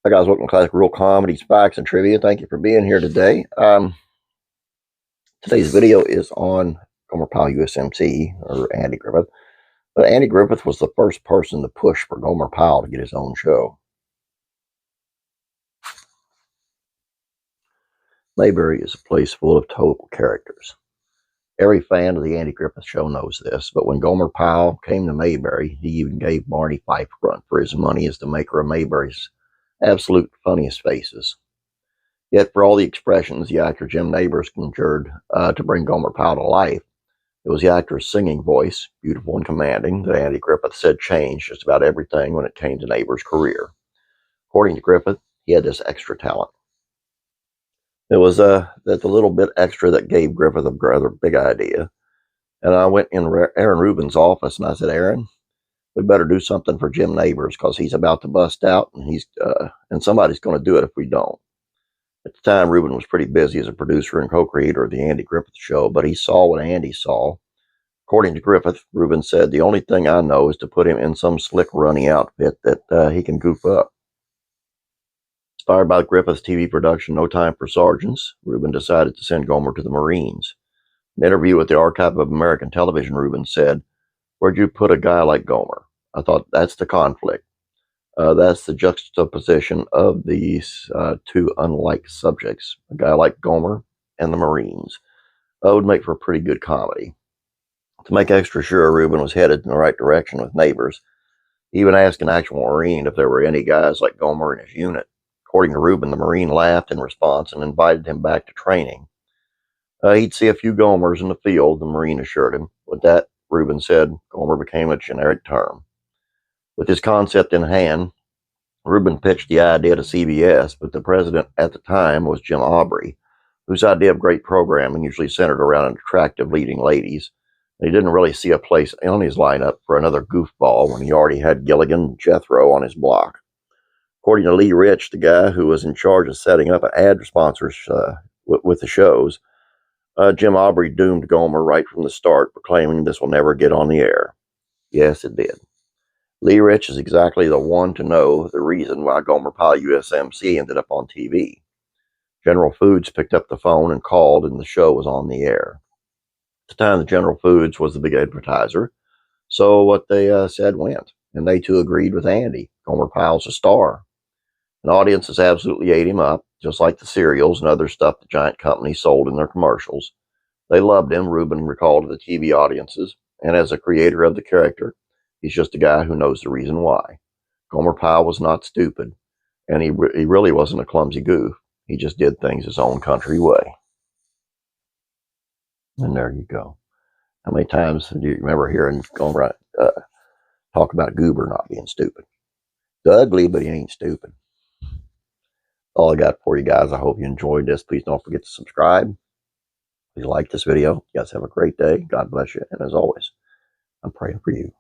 Hi guys, welcome to Classic Real Comedies, Facts, and Trivia. Thank you for being here today. Today's video is on Gomer Pyle USMC, or Andy Griffith. But Andy Griffith was the first person to push for Gomer Pyle to get his own show. Mayberry is a place full of total characters. Every fan of the Andy Griffith Show knows this, but when Gomer Pyle came to Mayberry, he even gave Barney Fife a run for his money as the maker of Mayberry's absolute funniest faces. Yet, for all the expressions the actor Jim Nabors conjured to bring Gomer Pyle to life, it was the actor's singing voice, beautiful and commanding, that Andy Griffith said changed just about everything when it came to Nabors' career. According to Griffith, he had this extra talent. It was that the little bit extra that gave Griffith a rather big idea. And I went in Aaron Rubin's office and I said, Aaron, we better do something for Jim Nabors because he's about to bust out and somebody's going to do it if we don't. At the time, Rubin was pretty busy as a producer and co-creator of the Andy Griffith Show, but he saw what Andy saw. According to Griffith, Rubin said, the only thing I know is to put him in some slick running outfit that he can goof up. Inspired by Griffith's TV production No Time for Sergeants, Rubin decided to send Gomer to the Marines. In an interview with the Archive of American Television, Rubin said, where'd you put a guy like Gomer? I thought, that's the conflict. That's the juxtaposition of these two unlike subjects, a guy like Gomer and the Marines. That would make for a pretty good comedy. To make extra sure Rubin was headed in the right direction with Nabors, he even asked an actual Marine if there were any guys like Gomer in his unit. According to Rubin, the Marine laughed in response and invited him back to training. He'd see a few Gomers in the field, the Marine assured him. With that, Rubin said, Gomer became a generic term. With his concept in hand, Rubin pitched the idea to CBS, but the president at the time was Jim Aubrey, whose idea of great programming usually centered around attractive leading ladies. He didn't really see a place on his lineup for another goofball when he already had Gilligan and Jethro on his block. According to Lee Rich, the guy who was in charge of setting up ad sponsors with the shows, Jim Aubrey doomed Gomer right from the start, proclaiming this will never get on the air. Yes, it did. Lee Rich is exactly the one to know the reason why Gomer Pyle USMC ended up on TV. General Foods picked up the phone and called, and the show was on the air. At the time, the General Foods was the big advertiser, so what they said went, and they too agreed with Andy. Gomer Pyle's a star. And audiences absolutely ate him up, just like the cereals and other stuff the giant companies sold in their commercials. They loved him, Rubin recalled to the TV audiences, and as a creator of the character, he's just a guy who knows the reason why. Gomer Pyle was not stupid, and he really wasn't a clumsy goof. He just did things his own country way. And there you go. How many times do you remember hearing Gomer talk about Goober not being stupid? He's ugly, but he ain't stupid. All I got for you guys. I hope you enjoyed this. Please don't forget to subscribe. Please like this video. You guys have a great day. God bless you. And as always, I'm praying for you.